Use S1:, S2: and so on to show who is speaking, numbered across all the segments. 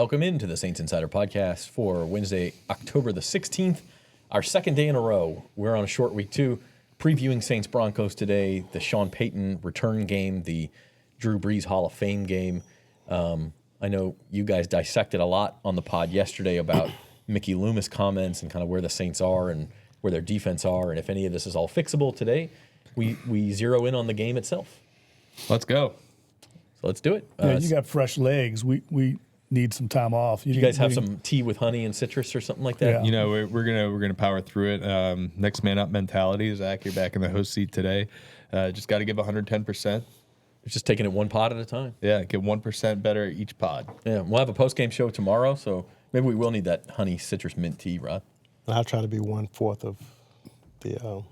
S1: welcome into the Saints Insider Podcast for Wednesday, October the 16th, our second day in a row. We're on a short week, too, previewing Saints Broncos today, the Sean Payton return game, the Drew Brees Hall of Fame game. I know you guys dissected a lot on the pod yesterday about Mickey Loomis comments and kind of where the Saints are and where their defense are, and if any of this is all fixable today. We zero in on the game itself.
S2: Let's go.
S1: So let's do it.
S3: Yeah, you got fresh legs. We need some time off.
S1: You guys have some tea with honey and citrus or something like that?
S3: Yeah.
S2: You know, we're gonna power through it. Next man up mentality. Zach, you're back in the host seat today. Just got to give 110%.
S1: It's just taking it one pod at a time.
S2: Yeah, get 1% better each pod.
S1: Yeah, we'll have a post-game show tomorrow, so maybe we will need that honey citrus mint tea, Rod.
S4: I'll try to be 1/4 of the.
S2: Do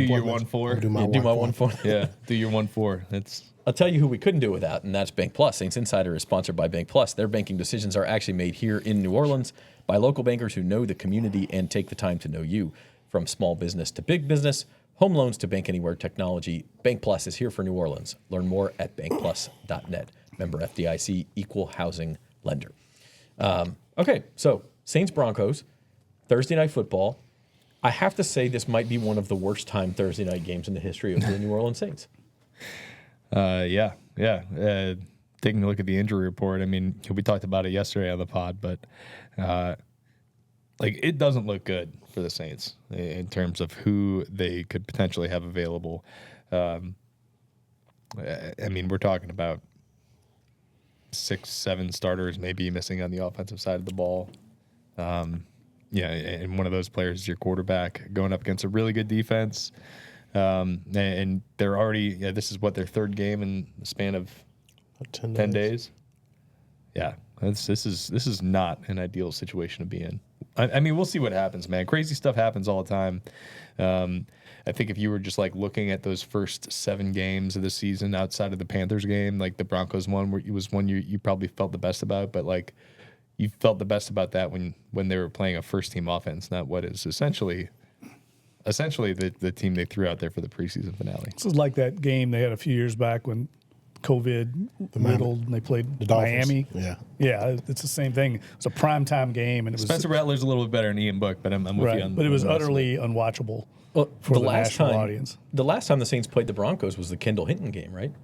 S2: your 1/4.
S4: Do my
S1: 1/4.
S2: Yeah, do your 1/4.
S1: I'll tell you who we couldn't do without, and that's Bank Plus. Saints Insider is sponsored by Bank Plus. Their banking decisions are actually made here in New Orleans by local bankers who know the community and take the time to know you. From small business to big business, home loans to bank anywhere technology, Bank Plus is here for New Orleans. Learn more at bankplus.net. Member FDIC, equal housing lender. Okay, so Saints Broncos, Thursday Night Football. I have to say this might be one of the worst time Thursday night games in the history of the New Orleans Saints.
S2: Yeah. Taking a look at the injury report, I mean, we talked about it yesterday on the pod, but it doesn't look good for the Saints in terms of who they could potentially have available. I mean, we're talking about 6-7 starters maybe missing on the offensive side of the ball. Yeah, and one of those players is your quarterback going up against a really good defense. And they're already, this is what, their third game in the span of 10 days. Yeah, this is not an ideal situation to be in. I mean, we'll see what happens, man. Crazy stuff happens all the time. I think if you were just looking at those first 7 games of the season outside of the Panthers game, like the Broncos one, where it was one you probably felt the best about, but you felt the best about that when they were playing a first team offense, not what is essentially the team they threw out there for the preseason finale.
S3: This is like that game they had a few years back when COVID riddled and they played
S4: the Dolphins.
S3: Miami.
S4: Yeah,
S3: it's the same thing. It's a primetime game, and it was
S2: Spencer Rattler's a little bit better than Ian Book, but I'm with
S3: right,
S2: you on.
S3: but it was
S2: on the rest of
S3: utterly unwatchable for
S1: the
S3: the
S1: last
S3: national
S1: time,
S3: audience.
S1: The last time the Saints played the Broncos was the Kendall Hinton game, right?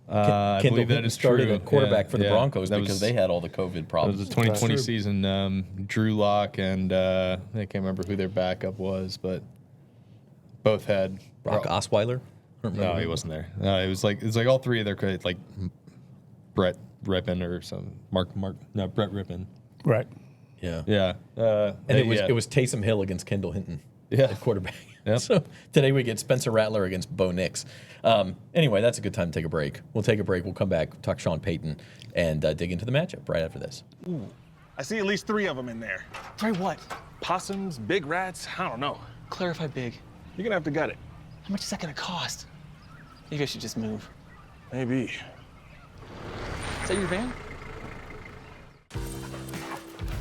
S2: I
S1: Kendall
S2: believe that
S1: Hinton
S2: is
S1: started
S2: true.
S1: at quarterback for the Broncos
S2: that
S1: because they had all the COVID
S2: It
S1: problems.
S2: was the 2020 season. Drew Lock and I can't remember who their backup was, but both had
S1: Brock Osweiler?
S2: No, he wasn't there. No, it was like all three of their Brett Rippon or some Brett Rippon.
S3: Right.
S1: Yeah.
S2: And
S1: it was Taysom Hill against Kendall Hinton at quarterback.
S2: Yep.
S1: So today we get Spencer Rattler against Bo Nix. Anyway, that's a good time to take a break. We'll take a break. We'll come back, talk Sean Payton, and dig into the matchup right after this.
S5: Ooh, I see at least 3 of them in there.
S6: 3 what?
S5: Possums, big rats, I don't know.
S6: Clarify big.
S5: You're gonna have to gut it.
S6: How much is that gonna cost? Maybe I should just move.
S5: Maybe.
S6: Is that your van?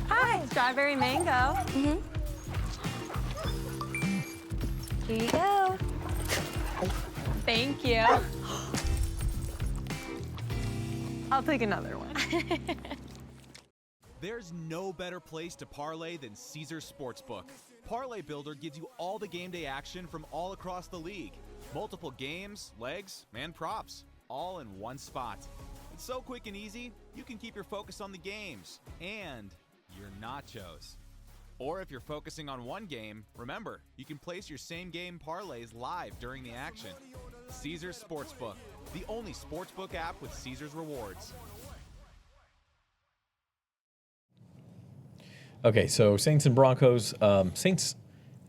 S7: Hi, strawberry mango. Mm-hmm. Here you go. Thank you. I'll take another one.
S8: There's no better place to parlay than Caesars Sportsbook. Parlay Builder gives you all the game day action from all across the league. Multiple games, legs, and props, all in one spot. It's so quick and easy, you can keep your focus on the games and your nachos. Or if you're focusing on one game, remember, you can place your same game parlays live during the action. Caesars Sportsbook, the only sportsbook app with Caesars rewards.
S1: Okay, so Saints and Broncos. Saints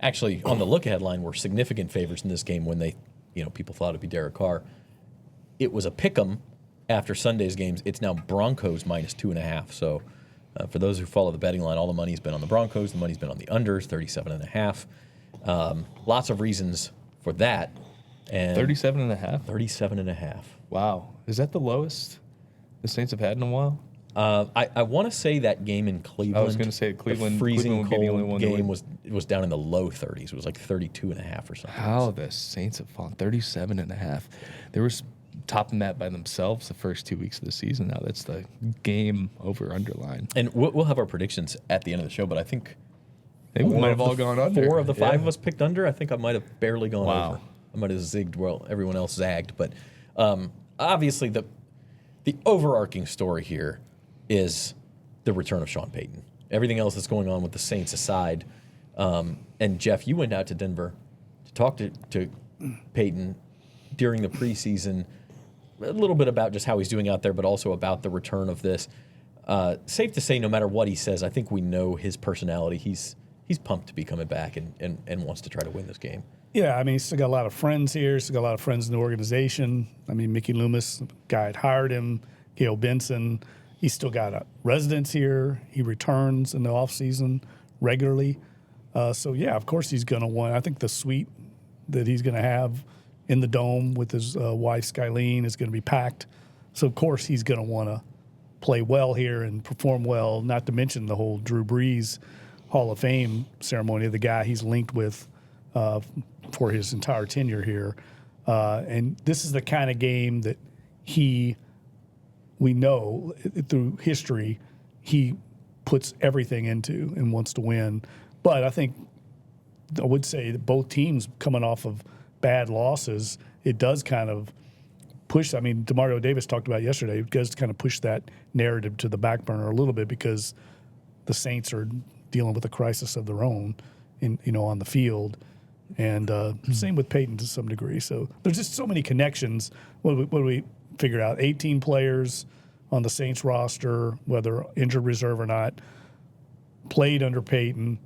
S1: actually on the look-ahead line were significant favorites in this game when people thought it'd be Derek Carr. It was a pick'em after Sunday's games. It's now Broncos -2.5. So for those who follow the betting line, all the money's been on the Broncos. The money's been on the unders, 37.5. Lots of reasons for that. And
S2: 37.5.
S1: 37.5.
S2: Wow, is that the lowest the Saints have had in a while?
S1: I want to say that game in Cleveland.
S2: I was going to say Cleveland.
S1: The freezing
S2: Cleveland would be the only
S1: cold
S2: one
S1: game was down in the low 30s. It was like 32.5 or something.
S2: How the Saints have fallen 37.5. There was topping that by themselves the first 2 weeks of the season. Now that's the game over underline.
S1: And we'll have our predictions at the end of the show, but I think
S2: They might have all gone under.
S1: 4 of the 5 of us picked under. I think I might have barely gone
S2: Wow.
S1: over. I might have zigged while everyone else zagged. But obviously, the overarching story here is the return of Sean Payton. Everything else that's going on with the Saints aside. And Jeff, you went out to Denver to talk to Payton during the preseason, a little bit about just how he's doing out there, but also about the return of this. Safe to say, no matter what he says, I think we know his personality. He's pumped to be coming back and wants to try to win this game.
S3: Yeah, I mean, he's still got a lot of friends here. He's still got a lot of friends in the organization. I mean, Mickey Loomis, the guy that hired him, Gail Benson. He's still got a residence here. He returns in the offseason regularly. So, yeah, of course he's going to want. I think the suite that he's going to have in the Dome with his wife, Skylene, is going to be packed. So, of course, he's going to want to play well here and perform well, not to mention the whole Drew Brees Hall of Fame ceremony, the guy he's linked with for his entire tenure here. And this is the kind of game that we know through history, he puts everything into and wants to win. But I think I would say that both teams coming off of bad losses, it does kind of push. I mean, DeMario Davis talked about yesterday. It does kind of push that narrative to the back burner a little bit because the Saints are dealing with a crisis of their own, on the field, and same with Payton to some degree. So there's just so many connections. What do we figure out? 18 players on the Saints roster, whether injured reserve or not, played under Payton.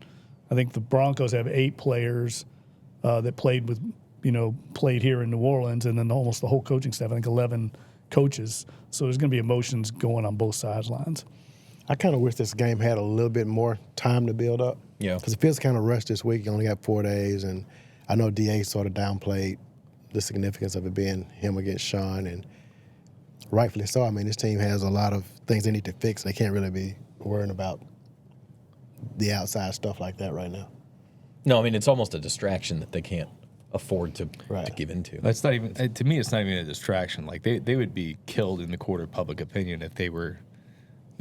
S3: I think the Broncos have 8 players that played here in New Orleans, and then almost the whole coaching staff. I think 11 coaches. So there's going to be emotions going on both sidelines.
S4: I kind of wish this game had a little bit more time to build up.
S1: Yeah.
S4: Because it feels kind of rushed this week. You only got 4 days, and I know DA sort of downplayed the significance of it being him against Sean, and rightfully so. I mean, this team has a lot of things they need to fix. They can't really be worrying about the outside stuff like that right now.
S1: No, I mean, it's almost a distraction that they can't afford to give into.
S2: That's not even, to me, it's not even a distraction. Like, they would be killed in the court of public opinion if they were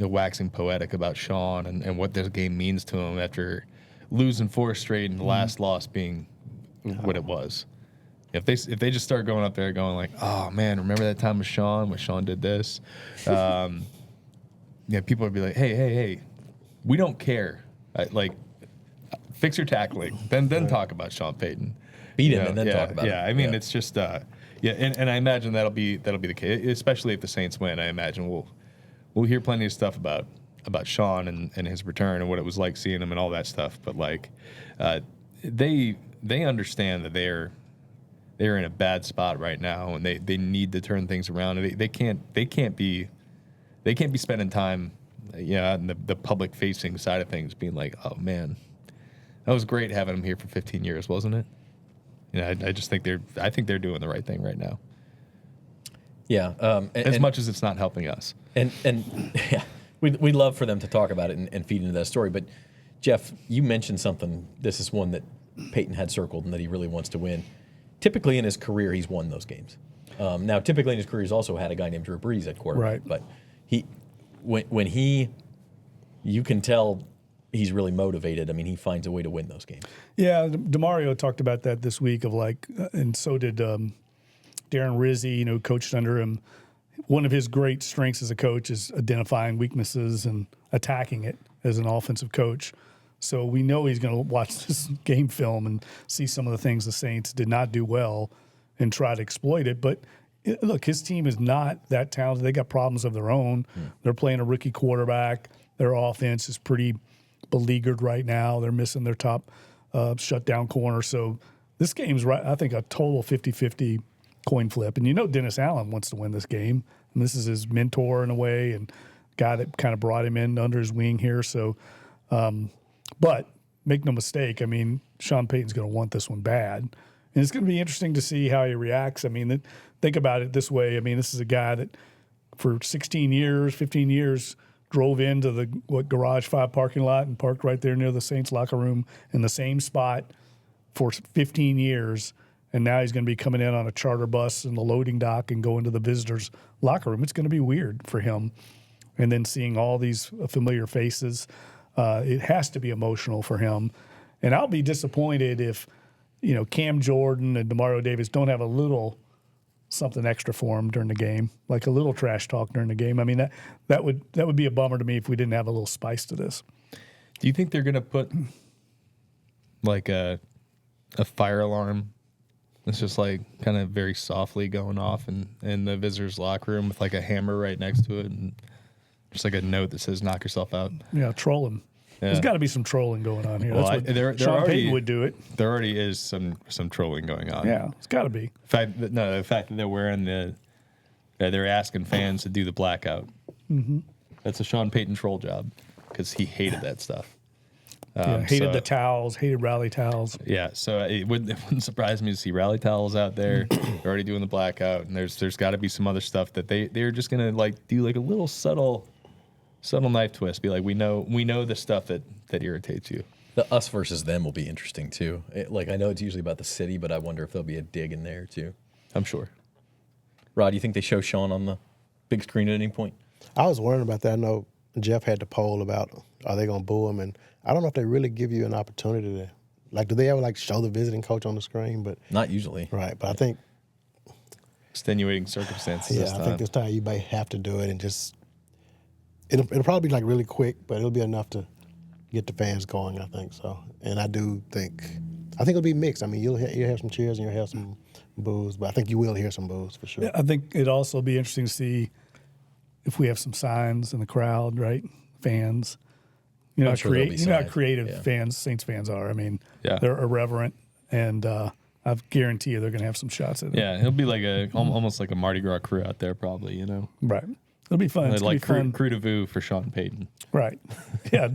S2: waxing poetic about Sean and what this game means to him after losing 4 straight and the last loss being what it was. If they just start going up there going like, oh man, remember that time with Sean when Sean did this? People would be like, hey, we don't care. Fix your tackling, then talk about Sean Payton.
S1: Beat him and then talk about it.
S2: Yeah, I mean it's just and I imagine that'll be the case, especially if the Saints win. I imagine we'll hear plenty of stuff about Sean and his return and what it was like seeing him and all that stuff. But they understand that they're in a bad spot right now, and they need to turn things around. And they can't be spending time, on the public facing side of things, being like, oh man, that was great having him here for 15 years, wasn't it? I just think they're doing the right thing right now.
S1: Yeah,
S2: as much as it's not helping us.
S1: And yeah, we'd love for them to talk about it and feed into that story. But Jeff, you mentioned something. This is one that Payton had circled and that he really wants to win. Typically in his career, he's won those games. Now, typically in his career, he's also had a guy named Drew Brees at quarterback.
S3: Right.
S1: But you can tell he's really motivated. I mean, he finds a way to win those games.
S3: Yeah, DeMario talked about that this week and so did Darren Rizzi, coached under him. One of his great strengths as a coach is identifying weaknesses and attacking it as an offensive coach. So we know he's going to watch this game film and see some of the things the Saints did not do well and try to exploit it. But look, his team is not that talented. They got problems of their own. They're playing a rookie quarterback. Their offense is pretty beleaguered right now. They're missing their top shutdown corner. So this game's, I think, a total 50-50 coin flip. And Dennis Allen wants to win this game. And this is his mentor in a way and guy that kind of brought him in under his wing here. So, but make no mistake, I mean, Sean Payton's going to want this one bad. And it's going to be interesting to see how he reacts. I mean, think about it this way. I mean, this is a guy that for 15 years, drove into the Garage 5 parking lot and parked right there near the Saints locker room in the same spot for 15 years and now he's going to be coming in on a charter bus in the loading dock and going to the visitors' locker room. It's going to be weird for him. And then seeing all these familiar faces, it has to be emotional for him. And I'll be disappointed if, Cam Jordan and DeMario Davis don't have a little something extra for him during the game, like a little trash talk during the game. I mean, that would be a bummer to me if we didn't have a little spice to this.
S2: Do you think they're going to put like a fire alarm? It's just like kind of very softly going off in the visitors' locker room with like a hammer right next to it and just like a note that says "knock yourself out."
S3: Yeah, trolling. Yeah. There's got to be some trolling going on here.
S2: Well,
S3: That's what Sean Payton would do it.
S2: There already is some trolling going on.
S3: Yeah, it's got to be.
S2: The fact that they're wearing they're asking fans to do the blackout.
S3: Mm-hmm.
S2: That's a Sean Payton troll job because he hated that stuff.
S3: Hated the towels, hated rally towels.
S2: Yeah, so it wouldn't surprise me to see rally towels out there. They're already doing the blackout, and there's got to be some other stuff that they're just gonna like do like a little subtle knife twist. Be like, we know the stuff that irritates you.
S1: The us versus them will be interesting too. I know it's usually about the city, but I wonder if there'll be a dig in there too.
S2: I'm sure.
S1: Rod, do you think they show Sean on the big screen at any point?
S4: I was worried about that. I know Jeff had the poll about are they going to boo him, and I don't know if they really give you an opportunity to, do they ever show the visiting coach on the screen? But
S1: not usually.
S4: Right, but I think
S2: extenuating circumstances.
S4: Yeah, I think this time you may have to do it, and just it'll probably be really quick, but it'll be enough to get the fans going. I think so, and I think it'll be mixed. I mean, you'll have some cheers and you'll have some boos, but I think you will hear some boos for sure.
S3: Yeah, I think it'd also be interesting to see if we have some signs in the crowd, right? Fans. How creative Saints fans are. I mean, they're irreverent, and I guarantee you they're going to have some shots at it.
S2: Yeah, it'll be like almost like a Mardi Gras crew out there, probably.
S3: Right. It'll be fun. It's
S2: like
S3: fun.
S2: Crew de Vue for Sean Payton.
S3: Right. Yeah,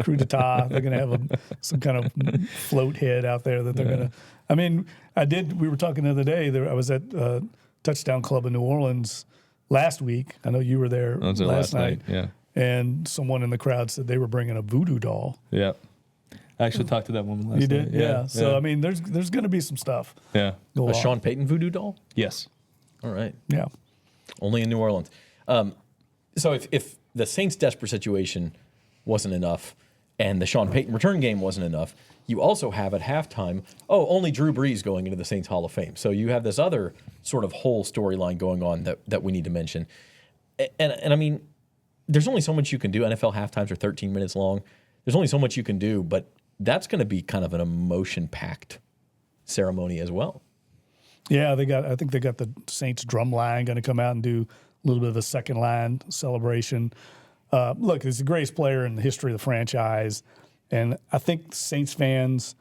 S3: Crew de Ta. They're going to have some kind of float head out there that they're going to. I mean, we were talking the other day. I was at Touchdown Club in New Orleans last week. I know you were there last night.
S2: Yeah.
S3: And someone in the crowd said they were bringing a voodoo doll.
S2: Yeah. I actually talked to that woman last night.
S3: You did? Yeah. So, I mean, there's going to be some stuff.
S2: Yeah.
S1: A Sean Payton voodoo doll?
S2: Yes.
S1: All right.
S3: Yeah.
S1: Only in New Orleans. So if the Saints' desperate situation wasn't enough and the Sean Payton return game wasn't enough, you also have at halftime, only Drew Brees going into the Saints Hall of Fame. So you have this other sort of whole storyline going on that we need to mention. And I mean, there's only so much you can do. NFL halftimes are 13 minutes long. There's only so much you can do, but that's going to be kind of an emotion-packed ceremony as well.
S3: Yeah, I think they got the Saints drum line going to come out and do a little bit of a second line celebration. Look, he's the greatest player in the history of the franchise, and I think Saints fans,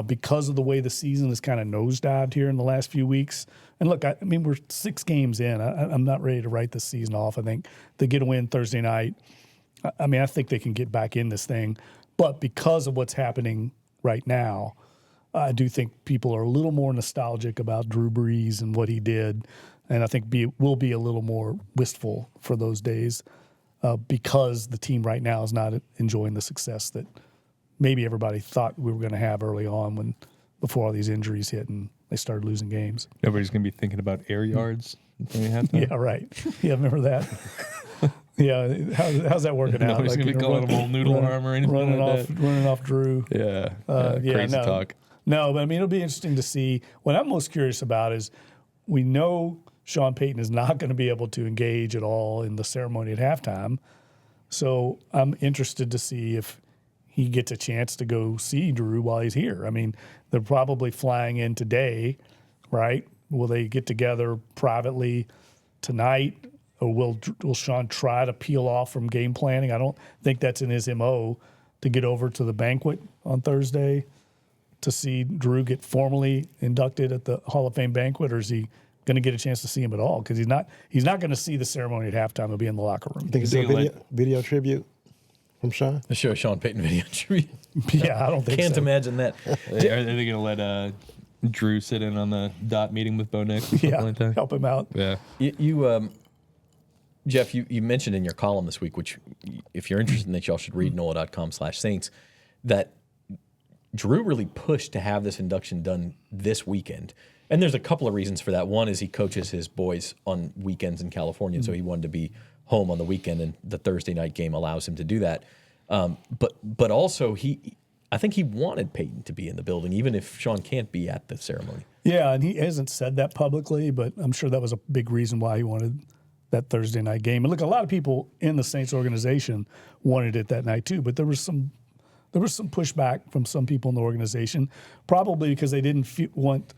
S3: because of the way the season has kind of nosedived here in the last few weeks. And look, I mean, we're 6 games in. I'm not ready to write this season off. I think they get a win Thursday night. I mean, I think they can get back in this thing. But because of what's happening right now, I do think people are a little more nostalgic about Drew Brees and what he did. And I think we'll be a little more wistful for those days because the team right now is not enjoying the success that maybe everybody thought we were going to have early on before all these injuries hit and they started losing games.
S2: Nobody's going to be thinking about air yards.
S3: Yeah, right. Yeah, remember that? Yeah, how's that working out?
S2: Nobody's going to be calling him old noodle arm or anything
S3: running off Drew.
S2: Yeah, crazy talk.
S3: No, but I mean, it'll be interesting to see. What I'm most curious about is we know Sean Payton is not going to be able to engage at all in the ceremony at halftime. So I'm interested to see if he gets a chance to go see Drew while he's here. I mean, they're probably flying in today, right? Will they get together privately tonight? Or will Sean try to peel off from game planning? I don't think that's in his MO to get over to the banquet on Thursday to see Drew get formally inducted at the Hall of Fame banquet, or is he going to get a chance to see him at all? Because he's not going to see the ceremony at halftime. He'll be in the locker room.
S4: You think it's a video tribute from Sean?
S1: The show Sean Payton video tribute.
S3: Yeah, I don't think
S1: Can't
S3: so.
S1: imagine that.
S2: Are they going to let Drew sit in on the dot meeting with Bo Nix?
S3: Yeah,
S2: like that?
S3: help him out.
S2: Yeah.
S1: You Jeff, you mentioned in your column this week, which if you're interested in that, y'all should read NOLA.com/Saints, that Drew really pushed to have this induction done this weekend. And there's a couple of reasons for that. One is he coaches his boys on weekends in California, so he wanted to be home on the weekend, and the Thursday night game allows him to do that. But also I think he wanted Payton to be in the building, even if Sean can't be at the ceremony.
S3: Yeah, and he hasn't said that publicly, but I'm sure that was a big reason why he wanted that Thursday night game. And look, a lot of people in the Saints organization wanted it that night too, but there was some pushback from some people in the organization, probably because they didn't want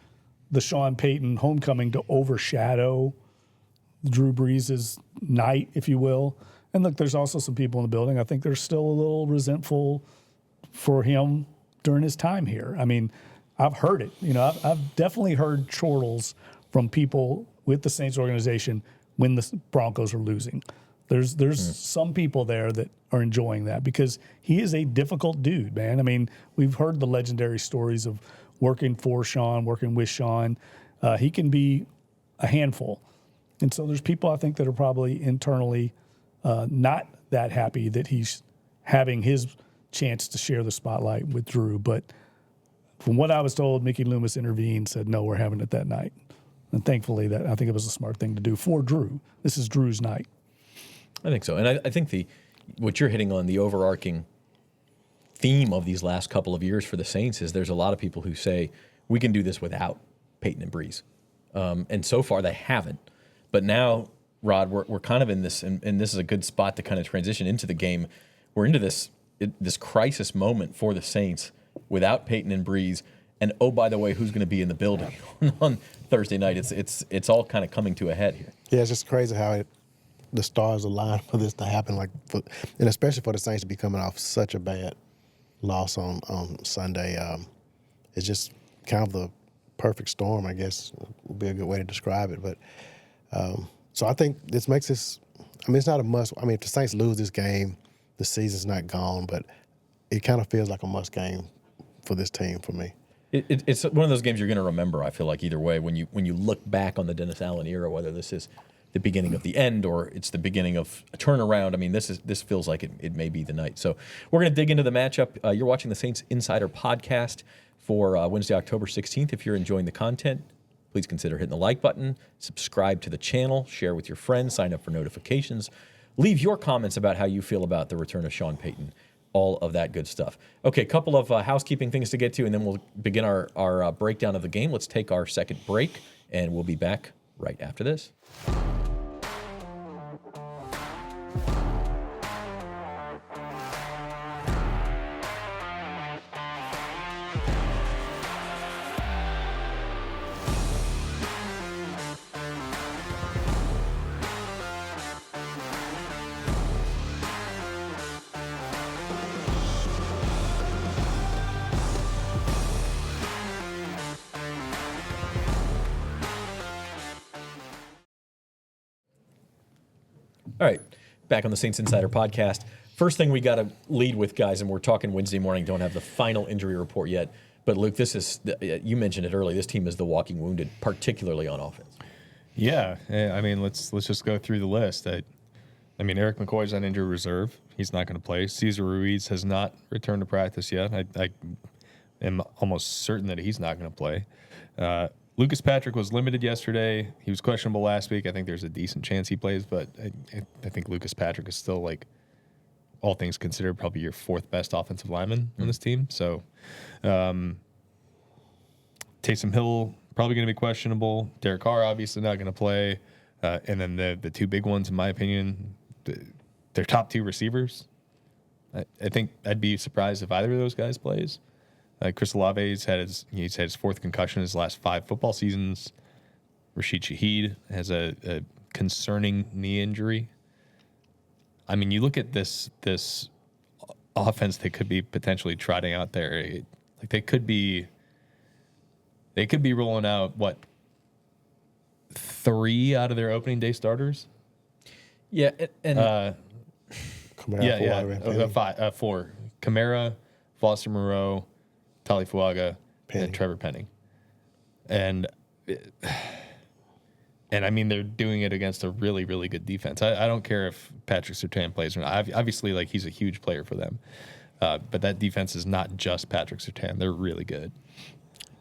S3: the Sean Payton homecoming to overshadow Drew Brees' night, if you will. And look, there's also some people in the building, I think they're still a little resentful for him during his time here. I mean, I've heard it. You know, I've definitely heard chortles from people with the Saints organization when the Broncos are losing. There's some people there that are enjoying that because he is a difficult dude, man. I mean, we've heard the legendary stories of working for Sean, working with Sean. He can be a handful. And so there's people I think that are probably internally not that happy that he's having his chance to share the spotlight with Drew. But from what I was told, Mickey Loomis intervened, said, no, we're having it that night. And thankfully, that I think it was a smart thing to do for Drew. This is Drew's night.
S1: I think so. And I think what you're hitting on, the overarching theme of these last couple of years for the Saints is there's a lot of people who say, we can do this without Payton and Brees. And so far, they haven't. But now, Rod, we're kind of in this, and this is a good spot to kind of transition into the game. We're into this crisis moment for the Saints without Payton and Brees. And oh, by the way, who's going to be in the building on Thursday night? It's all kind of coming to a head here.
S4: Yeah, it's just crazy how the stars align for this to happen, and especially for the Saints to be coming off such a bad loss on Sunday. It's just kind of the perfect storm, I guess, would be a good way to describe it. But so I think this makes this. I mean, it's not a must. I mean, if the Saints lose this game, the season's not gone. But it kind of feels like a must game for this team for me.
S1: It's one of those games you're going to remember, I feel like, either way. When you look back on the Dennis Allen era, whether this is the beginning of the end or it's the beginning of a turnaround, I mean, this feels like it may be the night. So we're going to dig into the matchup. You're watching the Saints Insider podcast for Wednesday, October 16th. If you're enjoying the content, please consider hitting the like button, subscribe to the channel, share with your friends, sign up for notifications. Leave your comments about how you feel about the return of Sean Payton. All of that good stuff. Okay, a couple of housekeeping things to get to, and then we'll begin our breakdown of the game. Let's take our second break, and we'll be back right after this. All right, back on the Saints Insider podcast. First thing we got to lead with, guys, and we're talking Wednesday morning, don't have the final injury report yet. But, Luke, this is, you mentioned it early, this team is the walking wounded, particularly on offense.
S2: Yeah, I mean, let's just go through the list. I mean, Eric McCoy's on injury reserve. He's not going to play. Cesar Ruiz has not returned to practice yet. I am almost certain that he's not going to play. Lucas Patrick was limited yesterday. He was questionable last week. I think there's a decent chance he plays, but I think Lucas Patrick is still, like, all things considered, probably your fourth best offensive lineman on this team. So Taysom Hill probably going to be questionable. Derek Carr obviously not going to play. And then the two big ones, in my opinion, their top two receivers. I think I'd be surprised if either of those guys plays. Chris Olave's had his fourth concussion in his last 5 football seasons. Rashid Shaheed has a concerning knee injury. I mean, you look at this offense that could be potentially trotting out there. They could be rolling out 3 out of their opening day starters.
S1: Yeah, and
S2: 4. Kamara, Foster Moreau, Talifuaga, and Trevor Penning. And I mean, they're doing it against a really, really good defense. I don't care if Patrick Surtain plays or not. Obviously, like, he's a huge player for them. But that defense is not just Patrick Surtain. They're really good.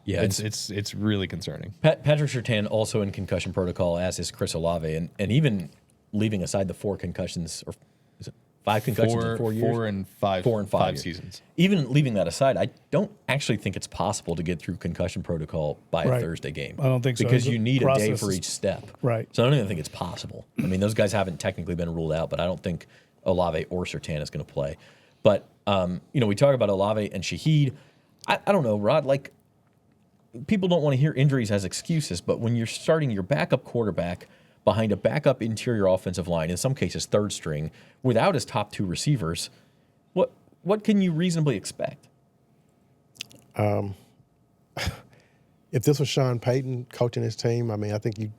S1: Yeah,
S2: it's really concerning.
S1: Patrick Surtain also in concussion protocol, as is Chris Olave, and even leaving aside the 4 concussions, or is it 5 concussions in 4 years?
S2: 4 and 5.
S1: 4 and 5
S2: 5
S1: years.
S2: seasons.
S1: Even leaving that aside, I don't actually think it's possible to get through concussion protocol by a
S3: Right.
S1: Thursday game.
S3: I don't think so.
S1: Because
S3: The
S1: you need a day
S3: process
S1: for
S3: is-
S1: each step.
S3: Right.
S1: So I don't even think it's possible. I mean, those guys haven't technically been ruled out, but I don't think Olave or Surtain is going to play. But, we talk about Olave and Shaheed. I don't know, Rod, like, people don't want to hear injuries as excuses, but when you're starting your backup quarterback behind a backup interior offensive line, in some cases third string, without his top 2 receivers, what can you reasonably expect?
S4: If this was Sean Payton coaching his team, I mean, I think you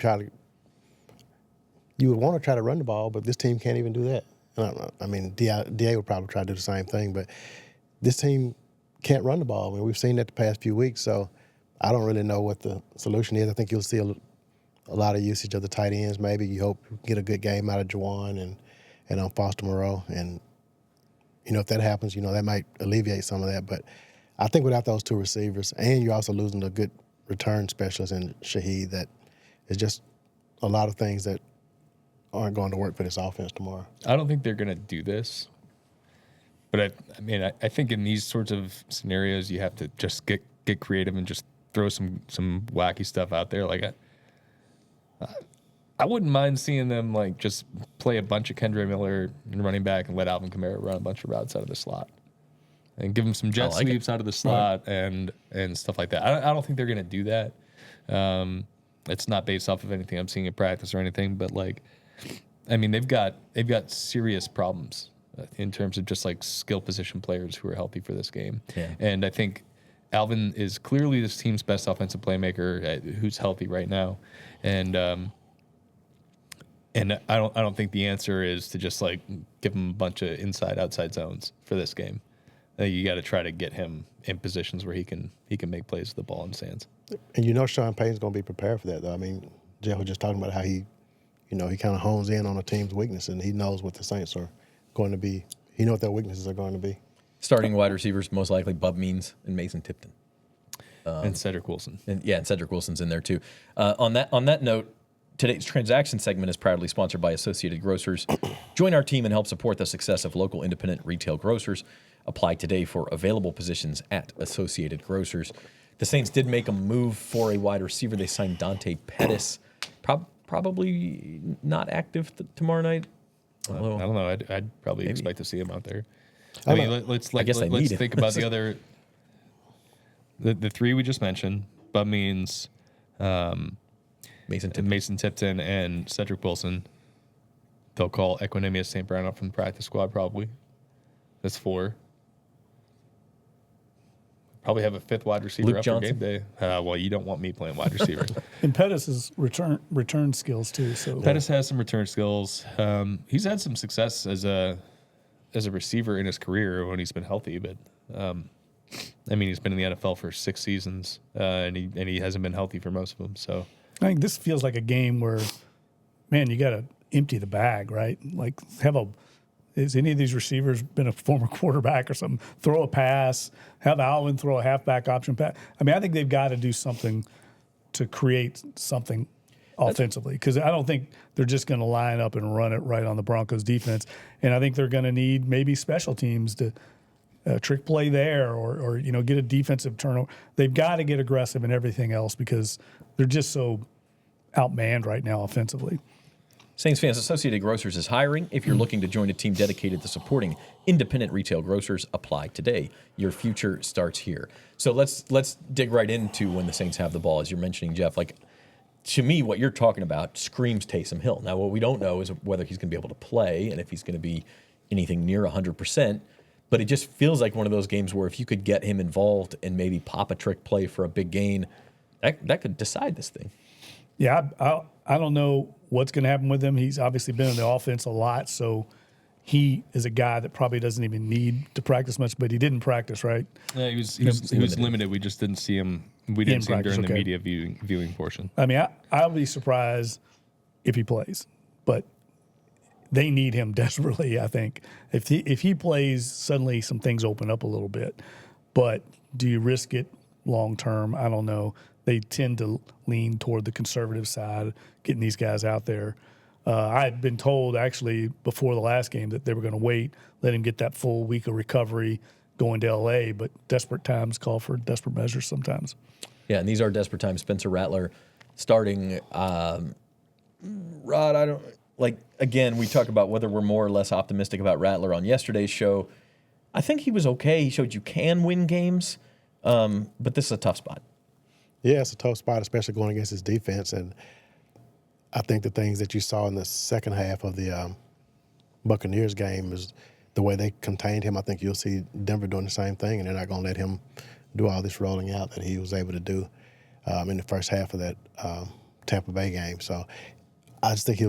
S4: would want to try to run the ball, but this team can't even do that. I mean, DA would probably try to do the same thing, but this team can't run the ball. I mean, we've seen that the past few weeks, so I don't really know what the solution is. I think you'll see a lot of usage of the tight ends. Maybe you hope you get a good game out of Juwan and on Foster Moreau. And, if that happens, that might alleviate some of that. But I think without those 2 receivers, and you're also losing a good return specialist in Shaheed, that is just a lot of things that aren't going to work for this offense tomorrow.
S2: I don't think they're going to do this. But I think in these sorts of scenarios, you have to just get creative and just throw some wacky stuff out there. Like I wouldn't mind seeing them like just play a bunch of Kendra Miller and running back and let Alvin Kamara run a bunch of routes out of the slot and give him some jet sweeps out of the slot and stuff like that. I don't think they're going to do that. It's not based off of anything I'm seeing in practice or anything, but they've got serious problems in terms of just like skill position players who are healthy for this game.
S1: Yeah.
S2: And I think Alvin is clearly this team's best offensive playmaker who's healthy right now. And I don't think the answer is to just like give him a bunch of inside outside zones for this game. You got to try to get him in positions where he can make plays with the ball in his hands.
S4: And Sean Payton's going to be prepared for that, though. I mean, Jeff was just talking about how he kind of hones in on a team's weakness, and he knows what the Saints are going to be. He knows what their weaknesses are going to be.
S1: Starting wide receivers, most likely Bub Means and Mason Tipton.
S2: And Cedric Wilson.
S1: And Cedric Wilson's in there too. On that note, today's transaction segment is proudly sponsored by Associated Grocers. Join our team and help support the success of local independent retail grocers. Apply today for available positions at Associated Grocers. The Saints did make a move for a wide receiver. They signed Dante Pettis. Probably not active tomorrow night.
S2: I don't know. I'd probably expect to see him out there. Let's think about the other. The 3 we just mentioned: Bub Means, Mason Tipton, and Cedric Wilson. They'll call Equinemius St. Brown up from the practice squad probably. That's 4. Probably have a 5th wide receiver
S1: Luke
S2: up
S1: Johnson.
S2: for game day. Well, you don't want me playing wide receiver.
S3: And Pettis' return skills too. So
S2: Pettis has some return skills. He's had some success as a receiver in his career when he's been healthy, but he's been in the NFL for 6 seasons, and he hasn't been healthy for most of them. So
S3: I think this feels like a game where, man, you got to empty the bag, right? Like has any of these receivers been a former quarterback or something? Throw a pass, have Alvin throw a halfback option pass. I mean, I think they've got to do something to create something offensively, because I don't think they're just going to line up and run it right on the Broncos defense. And I think they're going to need maybe special teams to trick play there or get a defensive turnover. They've got to get aggressive in everything else because they're just so outmanned right now offensively.
S1: Saints fans, Associated Grocers is hiring. If you're looking to join a team dedicated to supporting independent retail grocers, apply today. Your future starts here. So let's dig right into when the Saints have the ball, as you're mentioning, Jeff. Like, to me, what you're talking about screams Taysom Hill. Now, what we don't know is whether he's going to be able to play and if he's going to be anything near 100%. But it just feels like one of those games where if you could get him involved and maybe pop a trick play for a big gain, that could decide this thing.
S3: Yeah, I don't know what's going to happen with him. He's obviously been in the offense a lot, so he is a guy that probably doesn't even need to practice much, but he didn't practice, right?
S2: Yeah, he was limited. We just didn't see him. We didn't see him during the media viewing portion.
S3: I mean, I'll be surprised if he plays, but they need him desperately. I think if he plays, suddenly some things open up a little bit. But do you risk it long term? I don't know. They tend to lean toward the conservative side, getting these guys out there. I had been told actually before the last game that they were going to wait, let him get that full week of recovery going to LA, but desperate times call for desperate measures sometimes.
S1: Yeah, and these are desperate times. Spencer Rattler starting. Rod, I don't like. Again, we talk about whether we're more or less optimistic about Rattler on yesterday's show. I think he was okay. He showed you can win games, but this is a tough spot.
S4: Yeah, it's a tough spot, especially going against his defense. And I think the things that you saw in the second half of the Buccaneers game is the way they contained him. I think you'll see Denver doing the same thing, and they're not going to let him do all this rolling out that he was able to do in the first half of that Tampa Bay game. So I just think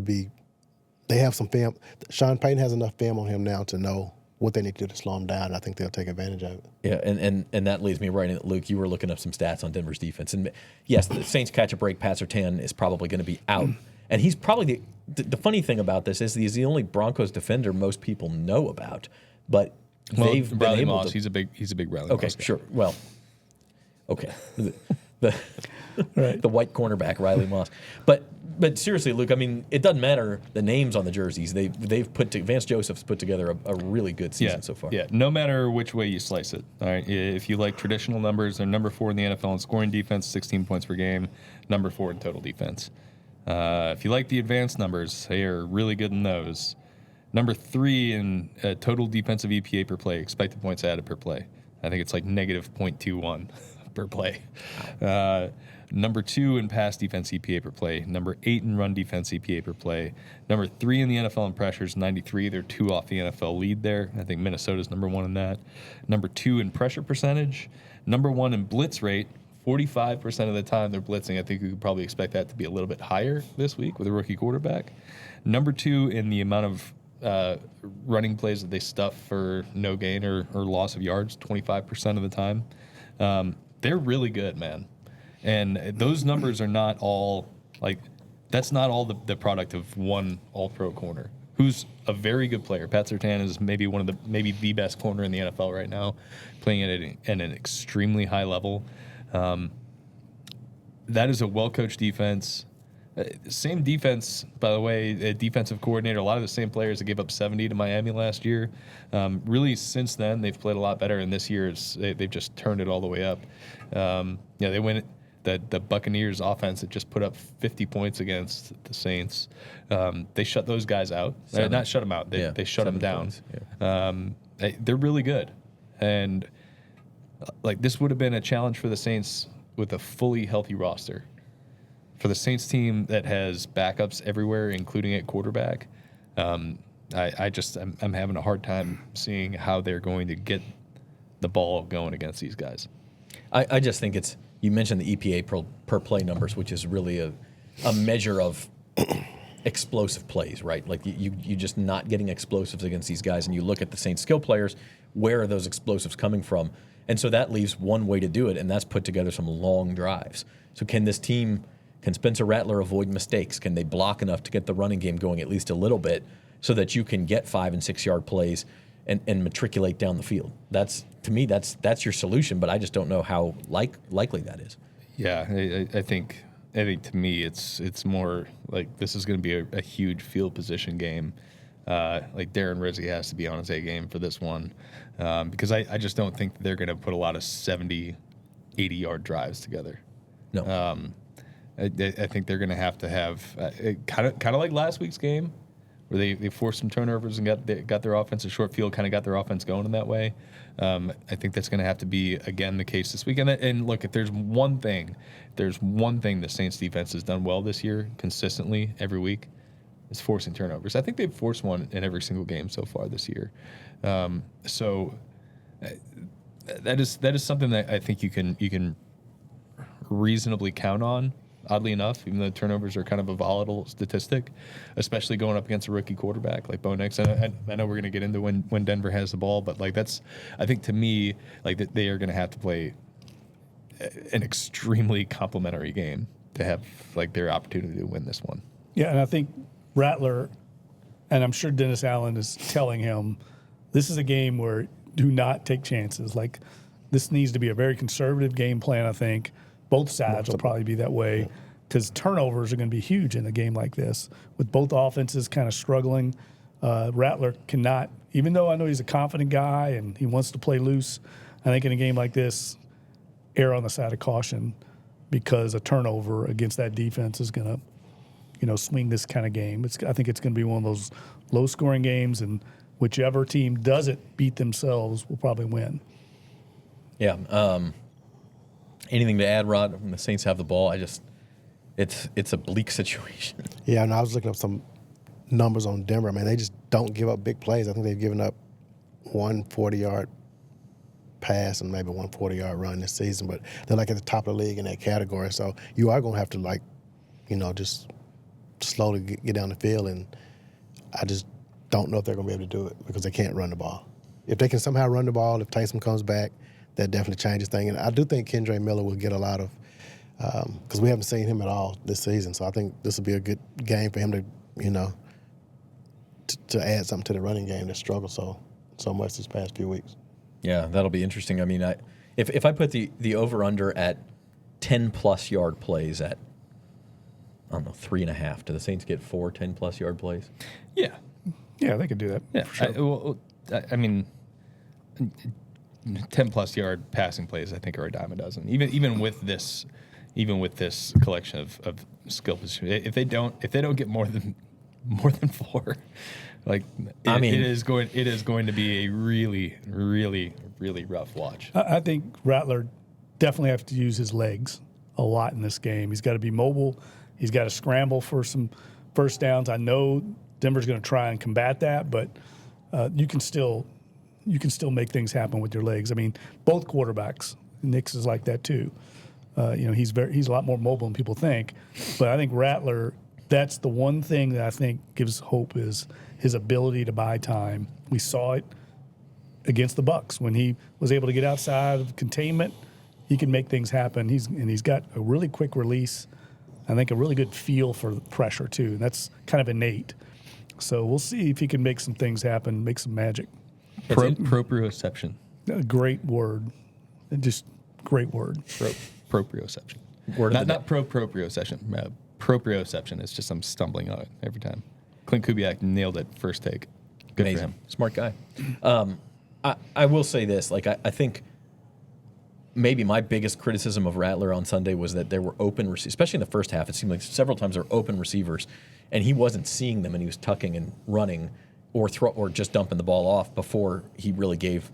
S4: they have some film. Sean Payton has enough film on him now to know what they need to do to slow him down, and I think they'll take advantage of it.
S1: Yeah, and that leads me right in. Luke, you were looking up some stats on Denver's defense. And yes, the Saints catch a break. Pat Surtain is probably going to be out. And he's probably the funny thing about this is he's the only Broncos defender most people know about. But they've been
S2: Riley
S1: able
S2: Moss,
S1: to.
S2: he's a big Riley
S1: Okay,
S2: Moss guy.
S1: sure. Well, okay. The
S3: Right.
S1: the white cornerback, Riley Moss. But seriously, Luke, I mean, it doesn't matter the names on the jerseys. Vance Joseph's put together a really good season so far.
S2: Yeah, no matter which way you slice it. All right, if you like traditional numbers, they're number 4 in the NFL in scoring defense, 16 points per game, number 4 in total defense. If you like the advanced numbers, they are really good in those. Number 3 in total defensive EPA per play, expected points added per play. I think it's like negative 0.21 per play. Number 2 in pass defense EPA per play. Number 8 in run defense EPA per play. Number 3 in the NFL in pressures, 93. They're 2 off the NFL lead there. I think Minnesota's number 1 in that. Number 2 in pressure percentage. Number 1 in blitz rate. 45% of the time they're blitzing. I think we could probably expect that to be a little bit higher this week with a rookie quarterback. Number 2 in the amount of running plays that they stuff for no gain or loss of yards, 25% of the time. They're really good, man. And those numbers are not all, like, that's not all the product of one all-pro corner, who's a very good player. Pat Surtain is maybe maybe the best corner in the NFL right now, playing at an extremely high level. That is a well-coached defense. Same defense, by the way, a defensive coordinator, a lot of the same players that gave up 70 to Miami last year. Really, since then, they've played a lot better, and this year they've just turned it all the way up. They went the Buccaneers offense that just put up 50 points against the Saints. They shut those guys out. Not shut them out. They shut them down. Yeah. They're really good. And like this would have been a challenge for the Saints with a fully healthy roster. For the Saints team that has backups everywhere, including at quarterback, I'm having a hard time seeing how they're going to get the ball going against these guys.
S1: I just think you mentioned the EPA per play numbers, which is really a measure of explosive plays, right? Like you just not getting explosives against these guys, and you look at the Saints skill players, where are those explosives coming from? And so that leaves one way to do it, and that's put together some long drives. So can Spencer Rattler avoid mistakes? Can they block enough to get the running game going at least a little bit so that you can get 5 and 6 yard plays and matriculate down the field? To me, that's your solution, but I just don't know how likely that is.
S2: Yeah, I think to me it's more like this is going to be a huge field position game. Like Darren Rizzi has to be on his A game for this one because I just don't think they're going to put a lot of 70, 80 yard drives together.
S1: No.
S2: I think they're going to have kind of like last week's game, where they forced some turnovers and got their offense a short field, kind of got their offense going in that way. I think that's going to have to be again the case this week. And look, if there's one thing the Saints defense has done well this year, consistently every week, is forcing turnovers. I think they've forced one in every single game so far this year. So that is something that I think you can reasonably count on. Oddly enough, even though turnovers are kind of a volatile statistic, especially going up against a rookie quarterback like Bo Nix. I know we're going to get into when Denver has the ball, but like I think to me, like they are going to have to play an extremely complimentary game to have like their opportunity to win this one.
S3: Yeah, and I think Rattler And I'm sure Dennis Allen is telling him, this is a game where do not take chances. Like, this needs to be a very conservative game plan, I think. Both sides will probably be that way because turnovers are going to be huge in a game like this. With both offenses kind of struggling, Rattler cannot, even though I know he's a confident guy and he wants to play loose, I think in a game like this, err on the side of caution because a turnover against that defense is going to, swing this kind of game. I think it's going to be one of those low-scoring games, and whichever team doesn't beat themselves will probably win.
S1: Yeah. Anything to add, Rod? When the Saints have the ball, it's a bleak situation.
S4: Yeah, and I was looking up some numbers on Denver. I mean, they just don't give up big plays. I think they've given up one 40-yard pass and maybe one 40-yard run this season, but they're like at the top of the league in that category. So you are going to have to just slowly get down the field, and I just don't know if they're going to be able to do it because they can't run the ball. If they can somehow run the ball, if Taysom comes back, that definitely changes things. And I do think Kendre Miller will get a lot of because we haven't seen him at all this season. So I think this will be a good game for him to, to add something to the running game that struggled so much this past few weeks.
S1: Yeah, that'll be interesting. I mean, if I put the over-under at 10-plus yard plays at, I don't know, 3.5, do the Saints get 4 10-plus yard plays?
S2: Yeah.
S3: Yeah, they could do that.
S2: Yeah.
S3: For sure.
S2: I mean, 10-plus yard passing plays, I think, are a dime a dozen. Even with this collection of skill positions, if they don't get more than 4, it is going to be a really, really, really rough watch.
S3: I think Rattler definitely has to use his legs a lot in this game. He's got to be mobile. He's got to scramble for some first downs. I know Denver's going to try and combat that, but you can still make things happen with your legs. I mean, both quarterbacks. Nix is like that too. He's a lot more mobile than people think. But I think Rattler, that's the one thing that I think gives hope is his ability to buy time. We saw it against the Bucs when he was able to get outside of containment. He can make things happen. He's got a really quick release. I think a really good feel for the pressure too. And that's kind of innate. So we'll see if he can make some things happen, make some magic.
S2: Proprioception.
S3: A great word. Just great word.
S2: Proprioception. Not proprioception. Proprioception is just I'm stumbling on it every time. Clint Kubiak nailed it first take. Good
S1: Amazing.
S2: for him.
S1: Smart guy. I will say this. I think maybe my biggest criticism of Rattler on Sunday was that there were open receivers, especially in the first half. It seemed like several times there were open receivers, and he wasn't seeing them, and he was tucking and running or just dumping the ball off before he really gave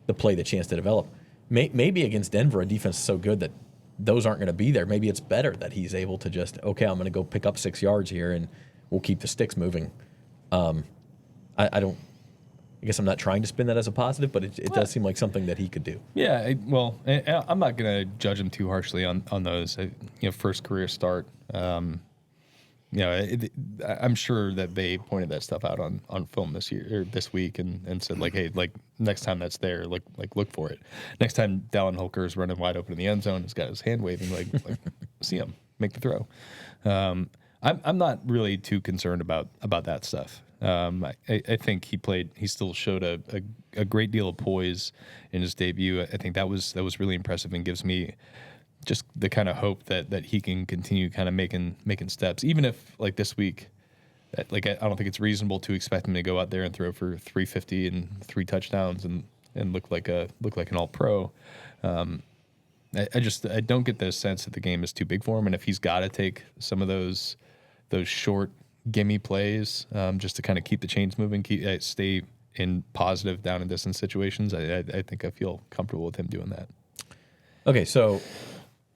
S1: the play the chance to develop. Maybe against Denver, a defense is so good that those aren't going to be there. Maybe it's better that he's able to just, okay, I'm going to go pick up 6 yards here, and we'll keep the sticks moving. I guess I'm not trying to spin that as a positive, but it does seem like something that he could do.
S2: Yeah, I'm not going to judge him too harshly on those. First career start. I'm sure that they pointed that stuff out on film this week and said hey, next time that's there, look for it. Next time Dallin Holker is running wide open in the end zone, he's got his hand waving, see him make the throw. I'm not really too concerned about that stuff. I think he still showed a great deal of poise in his debut. I think that was really impressive and gives me just the kind of hope that he can continue kind of making steps, even if this week, I don't think it's reasonable to expect him to go out there and throw for 350 and 3 touchdowns and look like an all-pro. I don't get the sense that the game is too big for him, and if he's got to take some of those short gimme plays just to kind of keep the chains moving, stay in positive down and distance situations, I think I feel comfortable with him doing that. Okay,
S1: so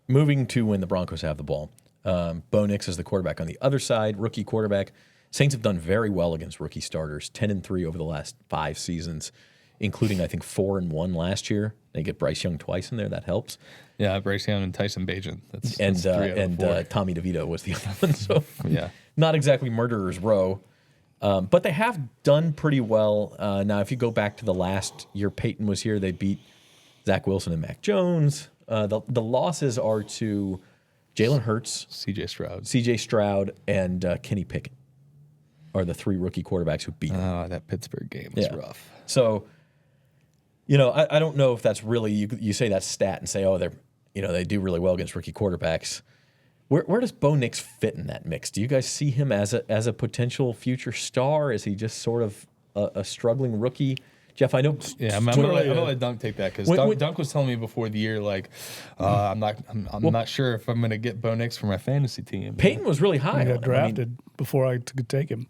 S1: moving to when the Broncos have the ball. Bo Nix is the quarterback on the other side, rookie quarterback. Saints have done very well against rookie starters, 10-3 over the last 5 seasons, including, I think, 4-1 last year. They get Bryce Young twice in there. That helps.
S2: Yeah, Bryce Young and Tyson Bagent. That's
S1: Tommy DeVito was the other one. So
S2: yeah,
S1: not exactly murderer's row. But they have done pretty well. Now, if you go back to the last year Payton was here, they beat Zach Wilson and Mac Jones. The losses are to Jalen Hurts,
S2: C.J. Stroud,
S1: and Kenny Pickett are the 3 rookie quarterbacks who beat him.
S2: Oh, that Pittsburgh game was rough.
S1: So, I don't know if that's really you say that stat and say, oh, they do really well against rookie quarterbacks. Where does Bo Nix fit in that mix? Do you guys see him as a potential future star? Is he just sort of a struggling rookie? Jeff, I know.
S2: Yeah, I'm gonna let Dunk take that because Dunk was telling me before the year, like, I'm not sure if I'm gonna get Bo Nix for my fantasy team.
S1: Payton was really high.
S3: He got drafted before I could take him,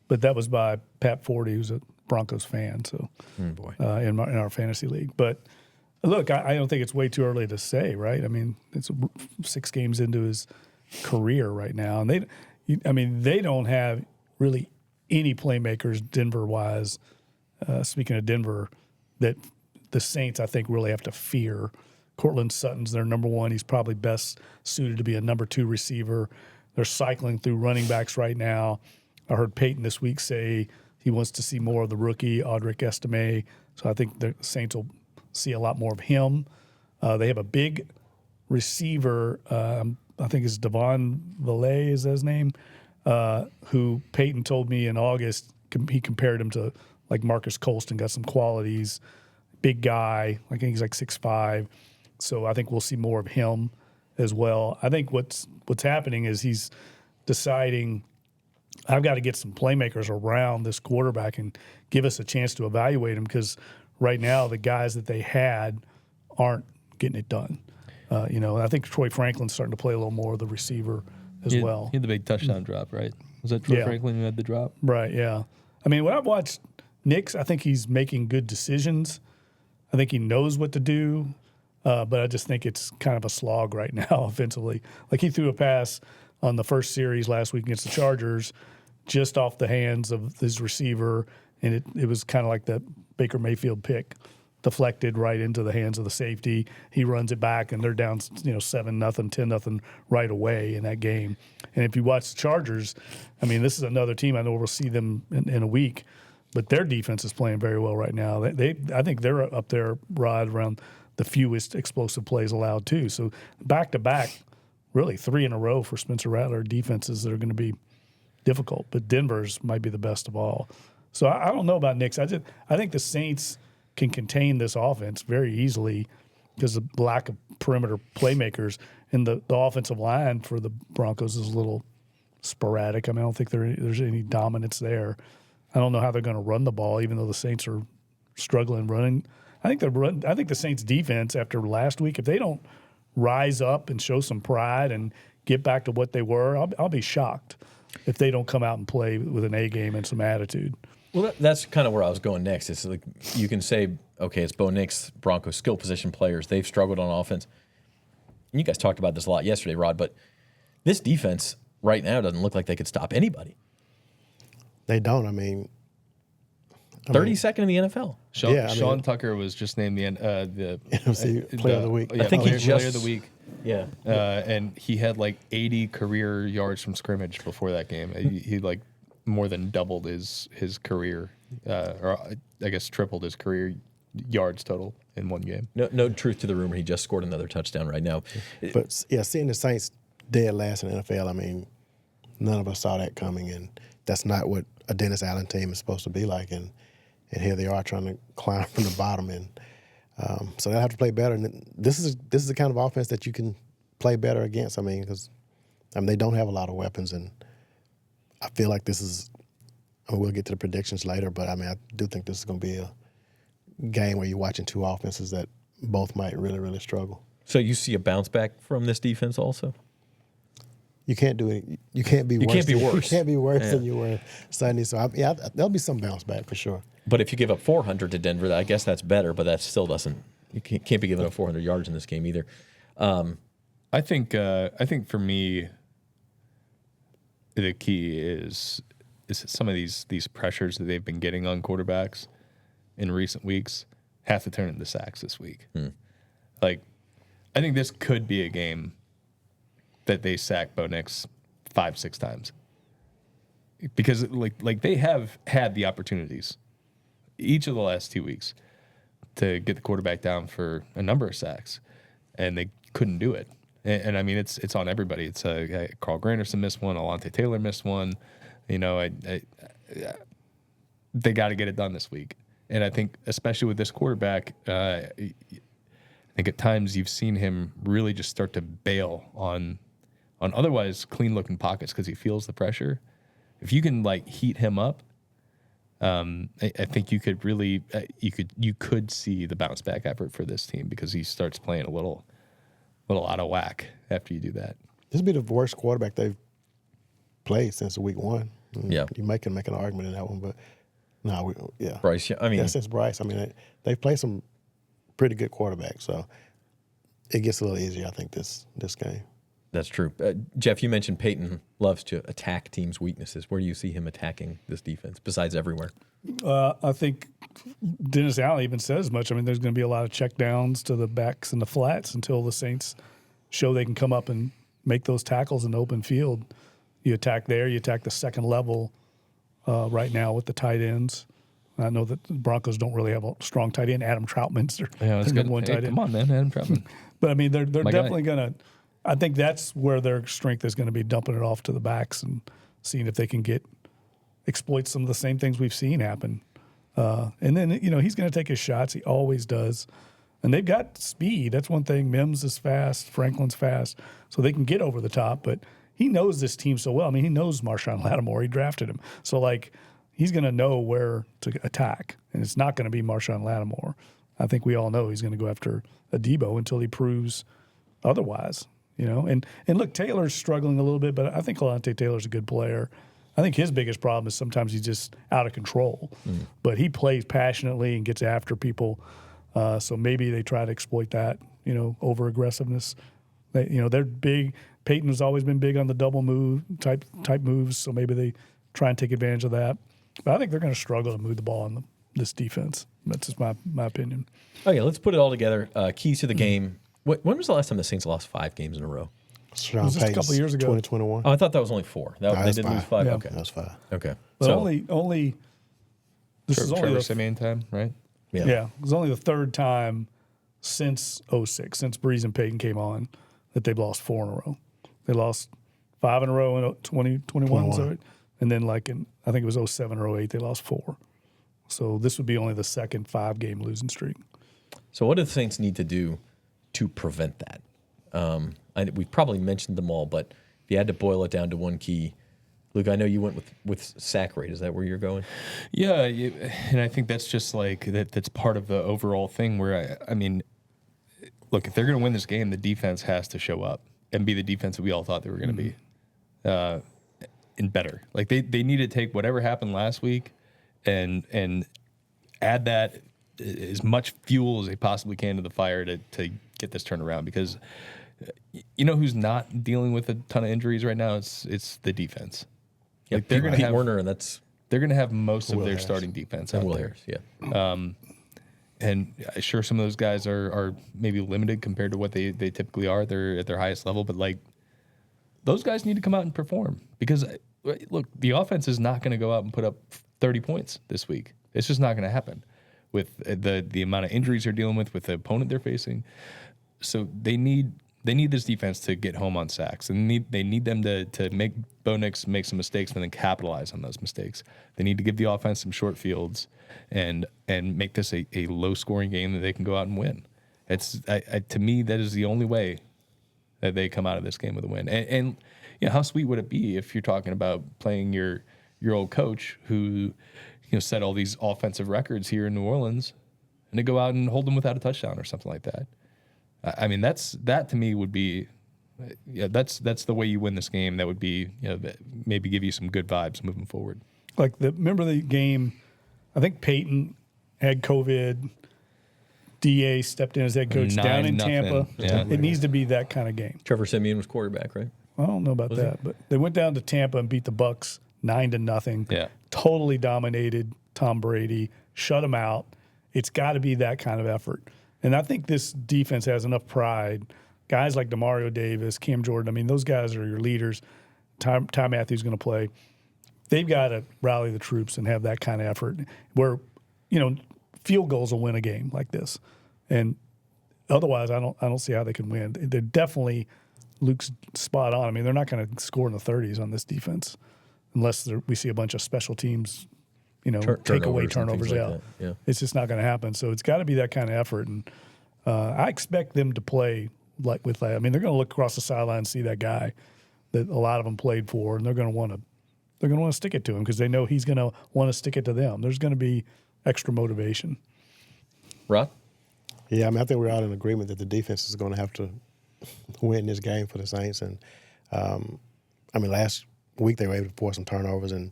S3: but that was by Pat Forty, who's a Broncos fan. So, in our fantasy league. But look, I don't think it's way too early to say, right? I mean, it's 6 games into his career right now, and they don't have really any playmakers Denver wise. Speaking of Denver, that the Saints, I think, really have to fear. Cortland Sutton's their number 1. He's probably best suited to be a number 2 receiver. They're cycling through running backs right now. I heard Payton this week say he wants to see more of the rookie, Audric Estime. So I think the Saints will see a lot more of him. They have a big receiver, I think it's Devon Valet is his name, who Payton told me in August he compared him to like Marcus Colston, got some qualities, big guy. I think he's like 6'5". So I think we'll see more of him as well. I think what's happening is he's deciding I've got to get some playmakers around this quarterback and give us a chance to evaluate him because right now the guys that they had aren't getting it done. I think Troy Franklin's starting to play a little more of the receiver as well.
S2: He had the big touchdown drop, right? Was that Troy Franklin who had the drop?
S3: Right, yeah. I mean, when I've watched Nix, I think he's making good decisions. I think he knows what to do, but I just think it's kind of a slog right now offensively. Like he threw a pass on the first series last week against the Chargers just off the hands of his receiver, and it was kind of like the Baker Mayfield pick, deflected right into the hands of the safety. He runs it back, and they're down 7-0, 10-0 right away in that game. And if you watch the Chargers, I mean, this is another team. I know we'll see them in a week. But their defense is playing very well right now. I think they're up there, Rod, around the fewest explosive plays allowed too. So back-to-back, really 3 in a row for Spencer Rattler defenses that are going to be difficult. But Denver's might be the best of all. So I don't know about Nix. I think the Saints can contain this offense very easily because of the lack of perimeter playmakers. And the offensive line for the Broncos is a little sporadic. I mean, I don't think there's any dominance there. I don't know how they're going to run the ball, even though the Saints are struggling running. I think the Saints defense after last week, if they don't rise up and show some pride and get back to what they were, I'll be shocked if they don't come out and play with an A game and some attitude.
S1: Well, that's kind of where I was going next. It's like you can say, okay, it's Bo Nix, Broncos skill position players. They've struggled on offense. And you guys talked about this a lot yesterday, Rod, but this defense right now doesn't look like they could stop anybody.
S4: They don't. I mean,
S1: 32nd in the NFL.
S2: Sean Tucker was just named the
S4: NFC Player of the Week.
S1: I think he just
S2: Player of the Week.
S1: Yeah,
S2: and he had like 80 career yards from scrimmage before that game. He like more than doubled his career, or I guess tripled his career yards total in one game.
S1: No truth to the rumor. He just scored another touchdown right now.
S4: But yeah, seeing the Saints dead last in the NFL, I mean, none of us saw that coming, and that's not what a Dennis Allen team is supposed to be like. And here they are trying to climb from the bottom, and so they'll have to play better. And this is the kind of offense that you can play better against. I mean, because they don't have a lot of weapons, and I feel like this is. We'll get to the predictions later, but I mean, I do think this is going to be a game where you're watching two offenses that both might really, really struggle.
S1: So you see a bounce back from this defense also?
S4: You can't do it. You can't be worse. You can't be worse than you were Sunday. So there'll be some bounce back for sure.
S1: But if you give up 400 to Denver, I guess that's better. But that still doesn't. You can't be giving up 400 yards in this game either.
S2: I think for me, the key is some of these pressures that they've been getting on quarterbacks in recent weeks have to turn into sacks this week. Like, I think this could be a game that they sack Bo Nix 5-6 times, because like they have had the opportunities each of the last 2 weeks to get the quarterback down for a number of sacks, and they couldn't do it. And I mean, it's on everybody. It's Carl Granderson missed one, Alontae Taylor missed one. You know, they got to get it done this week. And I think, especially with this quarterback, I think at times you've seen him really just start to bail on otherwise clean-looking pockets because he feels the pressure. If you can like heat him up, I think you could really you could see the bounce back effort for this team because he starts playing a little out of whack after you do that.
S4: This would be the worst quarterback they've played since week one.
S1: Yeah.
S4: You make an argument in that one, but no, yeah.
S1: Bryce, I mean,
S4: Since Bryce, I mean, they've played some pretty good quarterbacks, so it gets a little easier, I think, this game.
S1: that's true. Jeff, you mentioned Payton loves to attack teams' weaknesses. Where do you see him attacking this defense besides everywhere?
S3: I think Dennis Allen even said as much. I mean, there's going to be a lot of check downs to the backs and the flats until the Saints show they can come up and make those tackles in the open field. You attack there. You attack the second level right now with the tight ends. I know that the Broncos don't really have a strong tight end. Adam Troutman's their number one tight end.
S2: Come on, man, Adam Troutman.
S3: But, I mean, they're definitely going to – I think that's where their strength is going to be, dumping it off to the backs and seeing if they can exploit some of the same things we've seen happen. And then, you know, he's going to take his shots. He always does. And they've got speed. That's one thing. Mims is fast. Franklin's fast. So they can get over the top. But he knows this team so well. I mean, he knows Marshawn Lattimore. He drafted him. So, like, he's going to know where to attack. And it's not going to be Marshawn Lattimore. I think we all know he's going to go after Adebo until he proves otherwise. You know, and look, Taylor's struggling a little bit, but I think Alante Taylor's a good player. I think his biggest problem is sometimes he's just out of control. But he plays passionately and gets after people. So maybe they try to exploit that, you know, over aggressiveness. They're big. Payton has always been big on the double move type moves, so maybe they try and take advantage of that. But I think they're going to struggle to move the ball on this defense. That's just my opinion.
S1: Okay, let's put it all together. Keys to the game. When was the last time the Saints lost 5 games in a row?
S4: Sean
S3: Was this a couple years ago?
S4: 2021.
S1: Oh, I thought that was only 4. They did lose 5.
S3: Yeah.
S1: Okay.
S4: That's 5.
S1: Okay.
S3: But
S1: So,
S3: only this is only
S2: Trevor
S3: the,
S2: Siemian time, right?
S3: yeah, it was only the third time since 06, since Brees and Payton came on, that they've lost 4 in a row. They lost 5 in a row in 2021, is that right? And then I think it was 07 or 08, they lost 4. So this would be only the second 5-game losing streak.
S1: So what do the Saints need to do to prevent that? We've probably mentioned them all, but if you had to boil it down to one key, Luke, I know you went with sack rate. Is that where you're going?
S2: Yeah, and I think that's just like that's part of the overall thing where, I mean, look, if they're going to win this game, the defense has to show up and be the defense that we all thought they were going to be and better. Like they need to take whatever happened last week and add that as much fuel as they possibly can to the fire to get this turned around, because you know who's not dealing with a ton of injuries right now? It's the defense.
S1: Yeah,
S2: Like they're going to have
S1: Warner, and
S2: they're going to have most of
S4: Will
S2: their
S4: Harris.
S2: starting defense
S1: and
S2: out
S1: Will
S2: there.
S1: Harris. Yeah.
S2: And sure, some of those guys are maybe limited compared to what they typically are. They're at their highest level, but like those guys need to come out and perform, because look, the offense is not going to go out and put up 30 points this week. It's just not going to happen with the amount of injuries they're dealing with the opponent they're facing. So they need this defense to get home on sacks, and they need them to make Bo Nix make some mistakes and then capitalize on those mistakes. They need to give the offense some short fields and make this a low scoring game that they can go out and win. It's to me, that is the only way that they come out of this game with a win. And you know, how sweet would it be if you're talking about playing your old coach who set all these offensive records here in New Orleans, and to go out and hold them without a touchdown or something like that. I mean, that to me would be, that's the way you win this game. That would be, maybe give you some good vibes moving forward.
S3: Like remember the game? I think Payton had COVID. DA stepped in as head coach down in
S2: 9-0.
S3: Tampa.
S2: Yeah.
S3: It needs to be that kind of game.
S1: Trevor Siemian was quarterback, right?
S3: I don't know about that, but they went down to Tampa and beat the Bucks 9-0.
S2: Yeah.
S3: Totally dominated Tom Brady, shut him out. It's got to be that kind of effort. And I think this defense has enough pride. Guys like DeMario Davis, Cam Jordan, I mean, those guys are your leaders. Ty Matthews going to play. They've got to rally the troops and have that kind of effort where, field goals will win a game like this. And otherwise, I don't see how they can win. They're definitely, Luke's spot on. I mean, they're not going to score in the 30s on this defense unless we see a bunch of special teams,
S1: turnovers
S3: take away
S1: and things
S3: turnovers
S1: like
S3: out.
S1: that, yeah.
S3: It's just not going to happen. So it's got to be that kind of effort. And I expect them to play like with that. I mean, they're going to look across the sideline and see that guy that a lot of them played for, and they're going to want to stick it to him because they know he's going to want to stick it to them. There's going to be extra motivation.
S1: Rod?
S4: Yeah, I mean, I think we're all in agreement that the defense is going to have to win this game for the Saints. And I mean, last week they were able to force some turnovers, and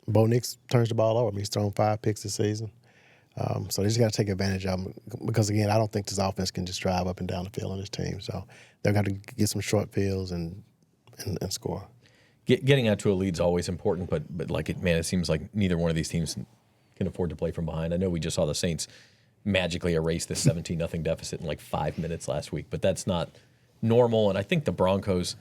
S4: Bo Nix turns the ball over. I mean, he's thrown 5 picks this season. So they just got to take advantage of them because, again, I don't think this offense can just drive up and down the field on this team. So they're going to have to get some short fields and score.
S1: Getting out to a lead is always important, but it seems like neither one of these teams can afford to play from behind. I know we just saw the Saints magically erase this 17-0 deficit in like 5 minutes last week, but that's not normal. And I think the Broncos,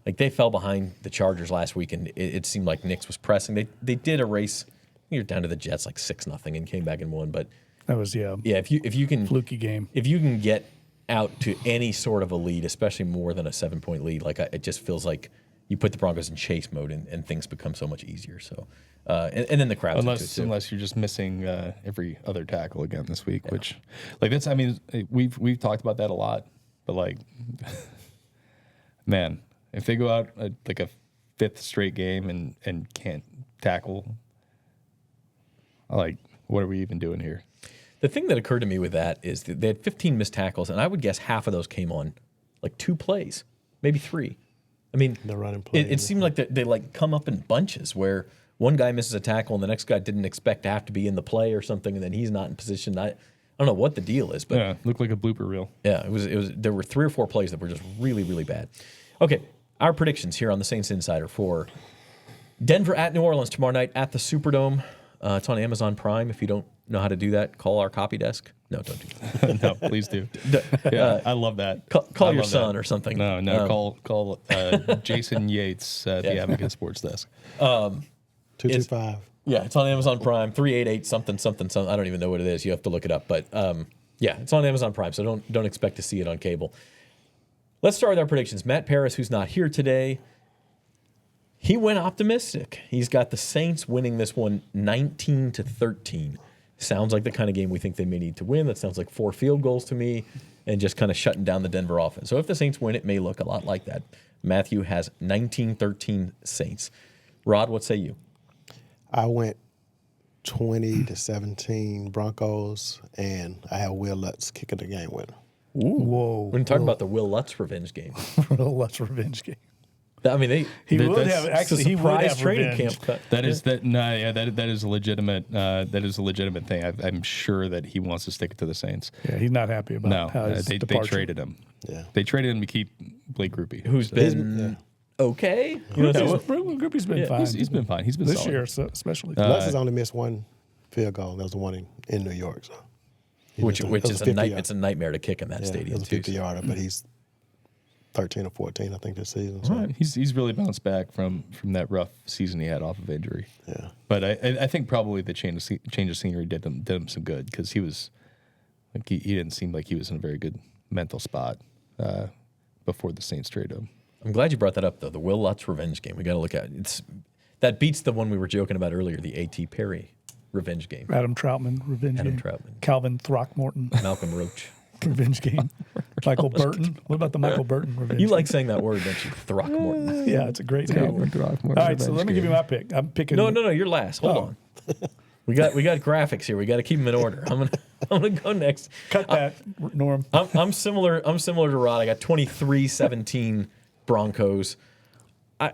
S1: they fell behind the Chargers last week, and it seemed like Nix was pressing. They did erase. You're down to the Jets like 6-0 and came back and won, but
S3: that was
S1: if you can
S3: fluky game.
S1: If you can get out to any sort of a lead, especially more than a 7-point lead, it just feels like you put the Broncos in chase mode and things become so much easier. So, and then the crowd.
S2: Unless you're just missing every other tackle again this week, which that's. I mean, we've talked about that a lot, but man, if they go out a 5th straight game and can't tackle. What are we even doing here?
S1: The thing that occurred to me with that is that they had 15 missed tackles, and I would guess half of those came on 2 plays, maybe 3. I mean,
S4: they're running plays.
S1: It seemed like they come up in bunches where one guy misses a tackle and the next guy didn't expect to have to be in the play or something, and then he's not in position. I don't know what the deal is, but
S2: it looked like a blooper reel.
S1: Yeah, it was. There were 3 or 4 plays that were just really, really bad. Okay, our predictions here on the Saints Insider for Denver at New Orleans tomorrow night at the Superdome. It's on Amazon Prime. If you don't know how to do that, call our copy desk. No, don't do that.
S2: No, please do. I love that.
S1: Call your son or something.
S2: No. Call Jason Yates at the Advocate Sports Desk.
S4: 225.
S1: Yeah, it's on Amazon Prime. 388 something. I don't even know what it is. You have to look it up. But it's on Amazon Prime. So don't expect to see it on cable. Let's start with our predictions. Matt Paris, who's not here today. He went optimistic. He's got the Saints winning this one 19-13. Sounds like the kind of game we think they may need to win. That sounds like 4 field goals to me and just kind of shutting down the Denver offense. So if the Saints win, it may look a lot like that. Matthew has 19-13 Saints. Rod, what say you?
S4: I went 20-17 Broncos, and I have Will Lutz kicking the game winner.
S1: Ooh.
S3: Whoa.
S1: We're going to talk about the Will Lutz revenge game.
S3: Will Lutz revenge game.
S1: I mean,
S3: he would have
S1: trading
S3: revenge.
S1: camp.
S2: That is a legitimate. That is a legitimate thing. I'm sure that he wants to stick it to the Saints.
S3: Yeah, he's not happy about how his
S2: they traded him.
S4: Yeah,
S2: they traded him to keep Blake Grupe,
S1: who's been okay.
S3: Grupe's been fine.
S2: He's been fine. He's been
S3: this
S2: solid.
S3: year, especially.
S4: Lutz has only missed 1 field goal. That was the one in New York. So
S1: which is it's a nightmare to kick in that stadium.
S4: It was a 50-yarder, but he's 13 or 14, I think, this season. So.
S2: Right. He's really bounced back from that rough season he had off of injury.
S4: Yeah,
S2: but I think probably the change of scenery did him some good because he was he didn't seem like he was in a very good mental spot before the Saints traded him.
S1: I'm glad you brought that up though. The Will Lutz revenge game. We got to look at it. That beats the one we were joking about earlier, the A.T. Perry revenge game.
S3: Adam Troutman revenge game. Calvin Throckmorton.
S1: Malcolm Roach.
S3: Revenge game. Michael Burton. What about the Michael Burton revenge
S1: You like saying that word, don't you? Throckmorton.
S3: Yeah, it's a great name. All right, so let me give you my pick. I'm picking.
S1: No, you're last. Hold on. We got graphics here. We got to keep them in order. I'm gonna go next.
S3: Cut that, Norm.
S1: I'm similar to Rod. I got 23-17 Broncos. I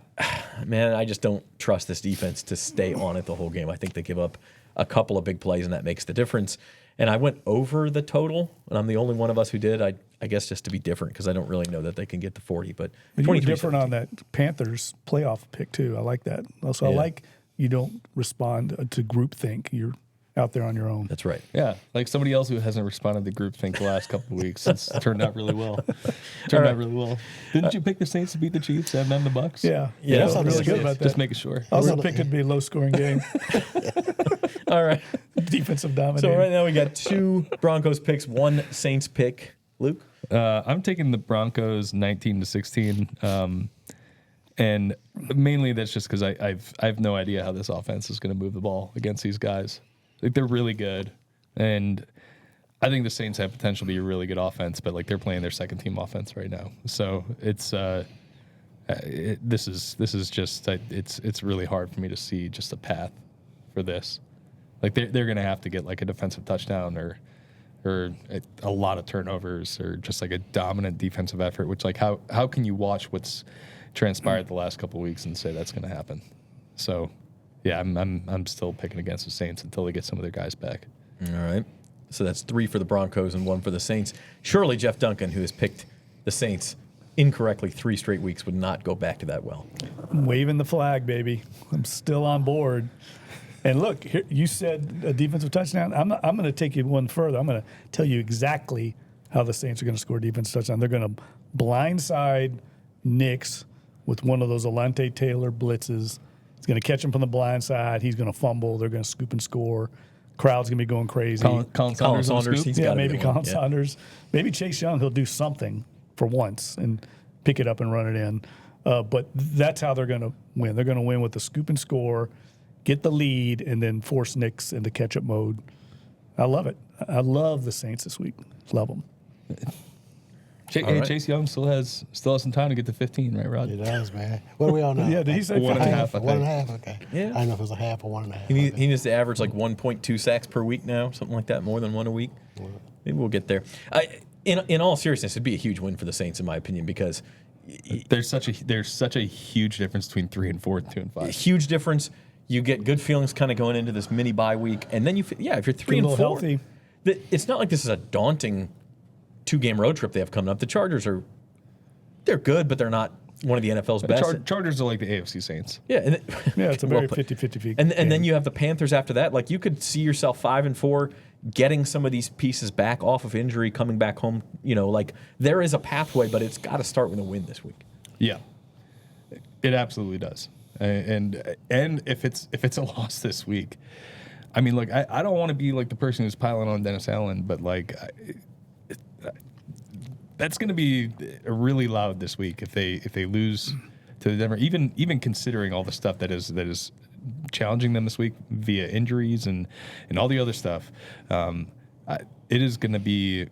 S1: just don't trust this defense to stay on it the whole game. I think they give up a couple of big plays, and that makes the difference. And I went over the total, and I'm the only one of us who did. I guess just to be different because I don't really know that they can get to 40. But
S3: you were different on that Panthers playoff pick too. I like that. Also, I like you don't respond to groupthink. You're out there on your own.
S1: That's right.
S2: Yeah, like somebody else who hasn't responded to groupthink the last couple of weeks. It's turned out really well. Didn't you pick the Saints to beat the Chiefs and then the Bucks?
S3: Yeah.
S2: That's
S3: really good about that.
S2: Just making sure.
S3: Also picked it to be a low-scoring game.
S1: All right.
S3: Defensive domination.
S1: So right now we got 2 Broncos picks, 1 Saints pick. Luke?
S2: I'm taking the Broncos 19-16. And mainly that's just because I have no idea how this offense is going to move the ball against these guys. Like, they're really good, and I think the Saints have potential to be a really good offense, but like, they're playing their second team offense right now. So it's this is just it's really hard for me to see just a path for this. Like, they're going to have to get like a defensive touchdown or a lot of turnovers or just like a dominant defensive effort, which, like, how can you watch what's transpired the last couple of weeks and say that's going to happen? So yeah, I'm still picking against the Saints until they get some of their guys back.
S1: All right. So that's 3 for the Broncos and 1 for the Saints. Surely Jeff Duncan, who has picked the Saints incorrectly 3 straight weeks, would not go back to that well.
S3: I'm waving the flag, baby. I'm still on board. And look, here, you said a defensive touchdown. I'm going to take you one further. I'm going to tell you exactly how the Saints are going to score a defensive touchdown. They're going to blindside Nix with one of those Alante Taylor blitzes. He's going to catch him from the blind side. He's going to fumble. They're going to scoop and score. Crowd's going to be going crazy.
S2: Colin Saunders.
S1: He's
S3: Yeah,
S1: gotta
S3: maybe
S1: be one.
S3: Colin Saunders. Maybe Chase Young. He'll do something for once and pick it up and run it in. But that's how they're going to win. They're going to win with the scoop and score, get the lead, and then force Nix into catch-up mode. I love it. I love the Saints this week. Love them.
S1: right.
S2: Chase Young still has some time to get to 15, right, Rod?
S4: It does, man. What are we on now?
S3: Yeah, did he say
S2: 1.5, I think.
S4: 1.5, okay.
S1: Yeah.
S4: I don't know if it was a half or 1.5.
S1: He needs to average like 1.2 sacks per week now, something like that, more than 1 a week. Maybe we'll get there. In all seriousness, it'd be a huge win for the Saints, in my opinion, because
S2: There's such a huge difference between 3 and 4 and 2 and 5.
S1: huge difference. You get good feelings kind of going into this mini bye week, and then if you're 3 and 4,
S3: healthy.
S1: It's not like this is a daunting 2-game road trip they have coming up. The Chargers they're good, but they're not one of the NFL's best.
S2: Chargers are like the AFC Saints.
S1: Yeah, and
S3: Yeah, it's a very
S1: well put.
S3: 50-50
S1: And then you have the Panthers after that. Like, you could see yourself 5 and 4, getting some of these pieces back off of injury, coming back home. Like, there is a pathway, but it's got to start with a win this week.
S2: Yeah, it absolutely does. And if it's a loss this week, I mean, like, I don't want to be like the person who's piling on Dennis Allen, but like, that's going to be really loud this week if they lose to the Denver. Even considering all the stuff that is challenging them this week via injuries and all the other stuff, it's going to be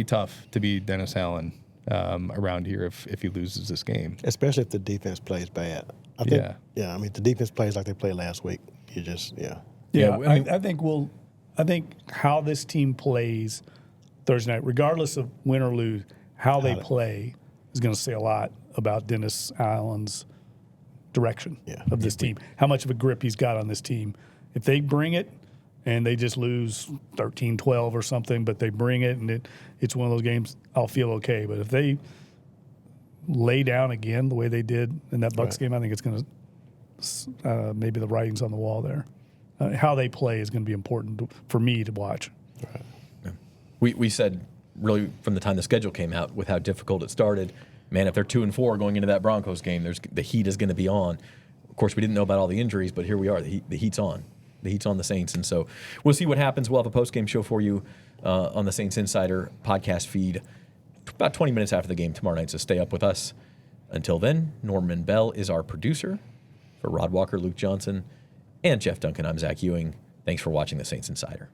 S2: tough to be Dennis Allen around here if he loses this game,
S4: Especially if the defense plays bad. I think, I mean, the defense plays like they played last week. You just,
S3: Yeah,
S1: I mean-
S3: I think how this team plays Thursday night, regardless of win or lose, how they play is going to say a lot about Dennis Allen's direction of this team, how much of a grip he's got on this team. If they bring it and they just lose 13-12 or something, but they bring it and it's one of those games, I'll feel okay. But if they lay down again the way they did in that Bucs game, I think it's going to maybe the writing's on the wall there. How they play is going to be important for me to watch.
S4: Right.
S1: We said really from the time the schedule came out with how difficult it started, man, if they're 2 and 4 going into that Broncos game, the heat is going to be on. Of course, we didn't know about all the injuries, but here we are. The heat's on. The heat's on the Saints, and so we'll see what happens. We'll have a post-game show for you on the Saints Insider podcast feed about 20 minutes after the game tomorrow night, so stay up with us. Until then, Norman Bell is our producer. For Rod Walker, Luke Johnson, and Jeff Duncan, I'm Zach Ewing. Thanks for watching the Saints Insider.